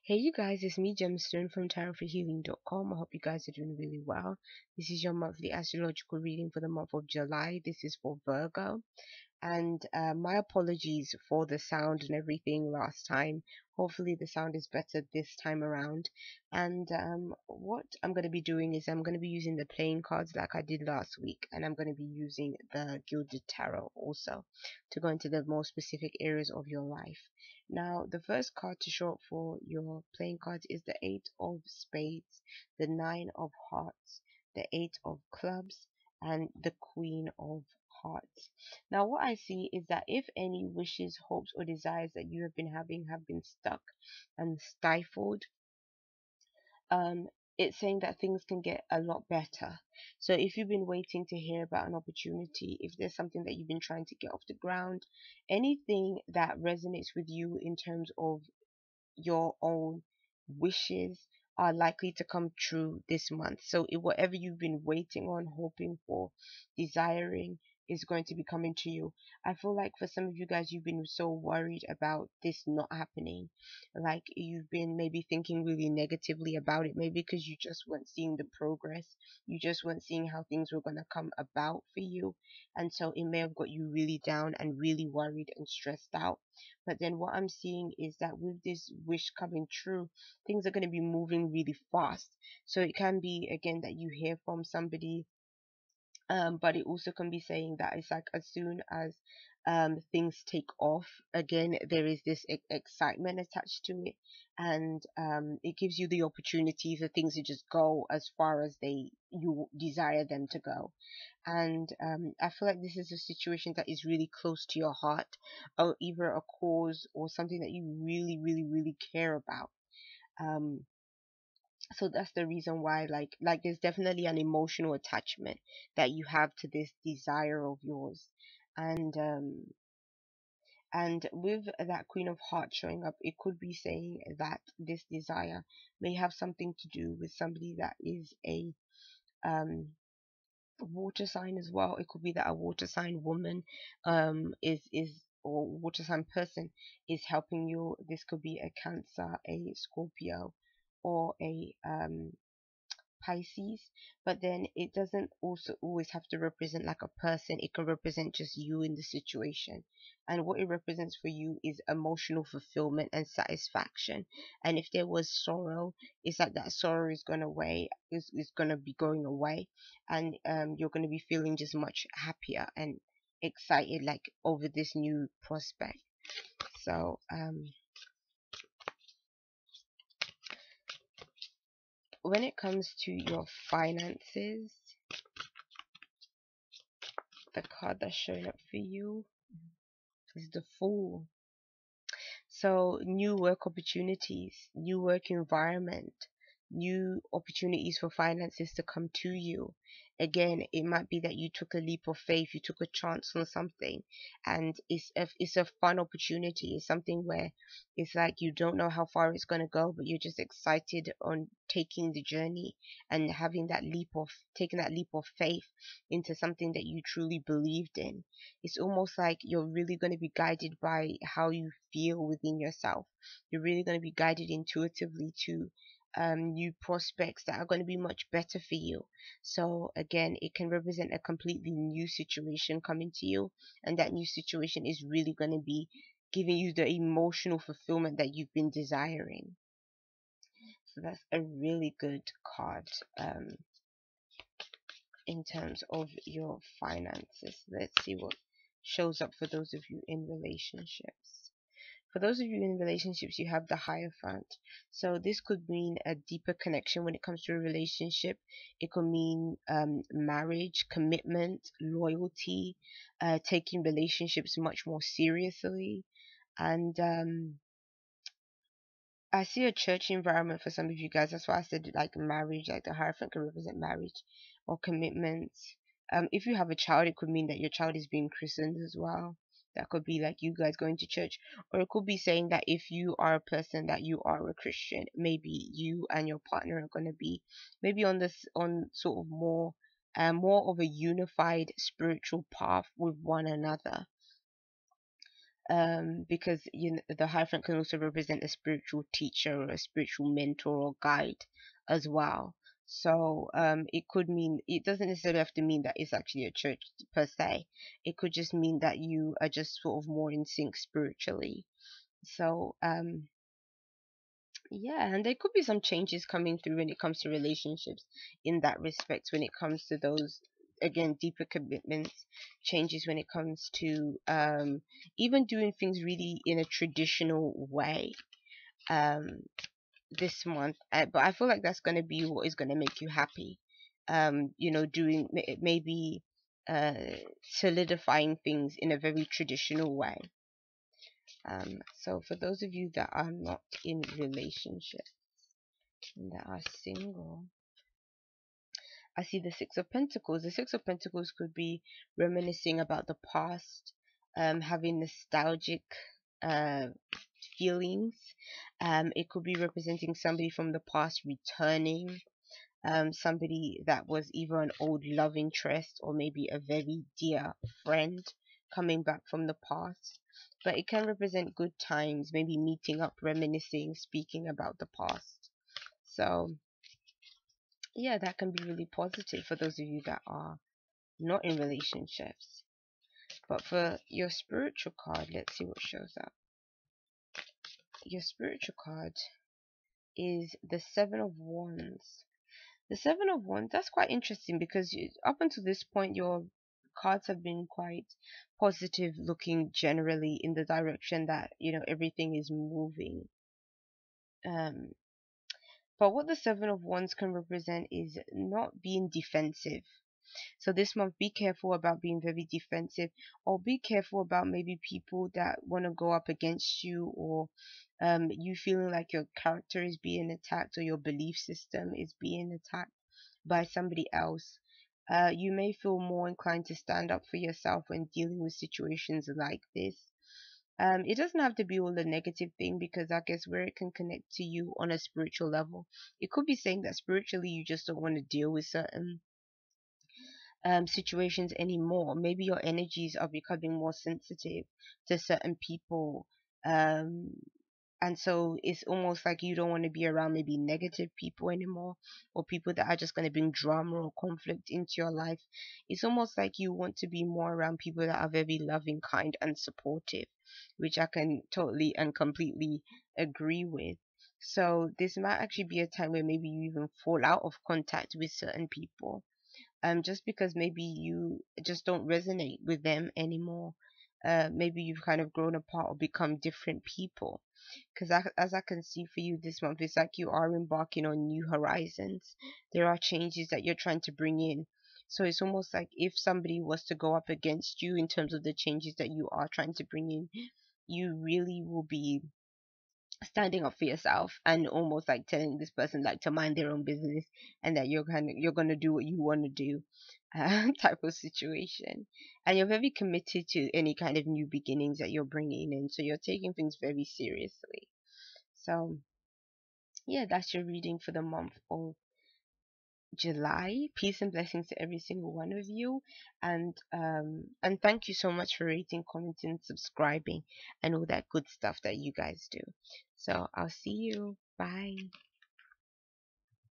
Hey you guys, it's me Gemstone from tarotforhealing.com. I hope you guys are doing really well. This is your monthly astrological reading for the month of July. This is for Virgo. And my apologies for the sound and everything last time. Hopefully the sound is better this time around. And what I'm going to be doing is I'm going to be using the playing cards like I did last week, and I'm going to be using the Gilded Tarot also to go into the more specific areas of your life. Now, the first card to show up for your playing cards is the Eight of Spades, the Nine of Hearts, the Eight of Clubs, and the Queen of Hearts. Now, what I see is that if any wishes, hopes, or desires that you have been having have been stuck and stifled, um, it's saying that things can get a lot better. So if you've been waiting to hear about an opportunity, if there's something that you've been trying to get off the ground, anything that resonates with you in terms of your own wishes are likely to come true this month. So whatever you've been waiting on, hoping for, desiring is going to be coming to you. I feel like for some of you guys, you've been so worried about this not happening. Like you've been maybe thinking really negatively about it, maybe because you just weren't seeing the progress. You just weren't seeing how things were going to come about for you. And so it may have got you really down and really worried and stressed out. But then what I'm seeing is that with this wish coming true, things are going to be moving really fast. So it can be again that you hear from somebody, but it also can be saying that it's like as soon as things take off, again there is this excitement attached to it, and it gives you the opportunity for things to just go as far as you desire them to go. And I feel like this is a situation that is really close to your heart, or either a cause or something that you really, really, really care about. Um, so that's the reason why, like there's definitely an emotional attachment that you have to this desire of yours. And um and with that Queen of Hearts showing up, it could be saying that this desire may have something to do with somebody that is a um water sign as well. It could be that a water sign woman is or water sign person is helping you. This could be a Cancer, a Scorpio, or a Pisces. But then it doesn't also always have to represent like a person. It can represent just you in the situation. And what it represents for you is emotional fulfillment and satisfaction. And if there was sorrow, it's like that sorrow is gonna away is gonna be going away, and you're gonna be feeling just much happier and excited like over this new prospect. So when it comes to your finances, the card that's showing up for you is the Fool. So new work opportunities, new work environment, new opportunities for finances to come to you. Again, it might be that you took a leap of faith, you took a chance on something, and it's a fun opportunity. It's something where it's like you don't know how far it's going to go, but you're just excited on taking the journey and having that leap of taking that leap of faith into something that you truly believed in. It's almost like you're really going to be guided by how you feel within yourself. You're really going to be guided intuitively to new prospects that are going to be much better for you. So again, it can represent a completely new situation coming to you, and that new situation is really going to be giving you the emotional fulfillment that you've been desiring. So that's a really good card in terms of your finances. Let's see what shows up for those of you in relationships. For those of you in relationships, you have the Hierophant. So this could mean a deeper connection when it comes to a relationship. It could mean marriage, commitment, loyalty, taking relationships much more seriously. And I see a church environment for some of you guys. That's why I said like marriage, like the Hierophant can represent marriage or commitments. If you have a child, it could mean that your child is being christened as well. That could be like you guys going to church, or it could be saying that if you are a person that you are a Christian, maybe you and your partner are going to be maybe on sort of more of a unified spiritual path with one another. because the Hierophant can also represent a spiritual teacher or a spiritual mentor or guide as well. So it could mean, it doesn't necessarily have to mean that it's actually a church per se. It could just mean that you are just sort of more in sync spiritually. So yeah, and there could be some changes coming through when it comes to relationships in that respect, when it comes to those, again, deeper commitments, changes when it comes to even doing things really in a traditional way um this month. But I feel like that's going to be what is going to make you happy. Doing maybe uh solidifying things in a very traditional way. So for those of you that are not in relationship and that are single, I see the Six of Pentacles. The Six of Pentacles could be reminiscing about the past, having nostalgic uh, feelings. It could be representing somebody from the past returning, somebody that was either an old love interest or maybe a very dear friend coming back from the past. But it can represent good times, maybe meeting up, reminiscing, speaking about the past. So yeah, that can be really positive for those of you that are not in relationships. But for your spiritual card, let's see what shows up. Your spiritual card is the Seven of Wands. The Seven of Wands, that's quite interesting because up until this point, your cards have been quite positive looking generally in the direction that, everything is moving. Um, but what the Seven of Wands can represent is not being defensive. So this month, be careful about being very defensive, or be careful about maybe people that want to go up against you, or you feeling like your character is being attacked or your belief system is being attacked by somebody else. You may feel more inclined to stand up for yourself when dealing with situations like this. It doesn't have to be all a negative thing, because I guess where it can connect to you on a spiritual level, it could be saying that spiritually you just don't want to deal with certain situations anymore. Maybe your energies are becoming more sensitive to certain people. Um, and so it's almost like you don't want to be around maybe negative people anymore, or people that are just going to bring drama or conflict into your life. It's almost like you want to be more around people that are very loving, kind, and supportive, which I can totally and completely agree with. So this might actually be a time where maybe you even fall out of contact with certain people, just because maybe you just don't resonate with them anymore. Maybe you've kind of grown apart or become different people. Because as I can see for you this month, it's like you are embarking on new horizons. There are changes that you're trying to bring in. So it's almost like if somebody was to go up against you in terms of the changes that you are trying to bring in, you really will be standing up for yourself and almost like telling this person like to mind their own business, and that you're gonna do what you want to do, type of situation. And you're very committed to any kind of new beginnings that you're bringing in, so you're taking things very seriously. So yeah, that's your reading for the month of July. Peace and blessings to every single one of you, and thank you so much for rating, commenting, subscribing, and all that good stuff that you guys do. So I'll see you. Bye.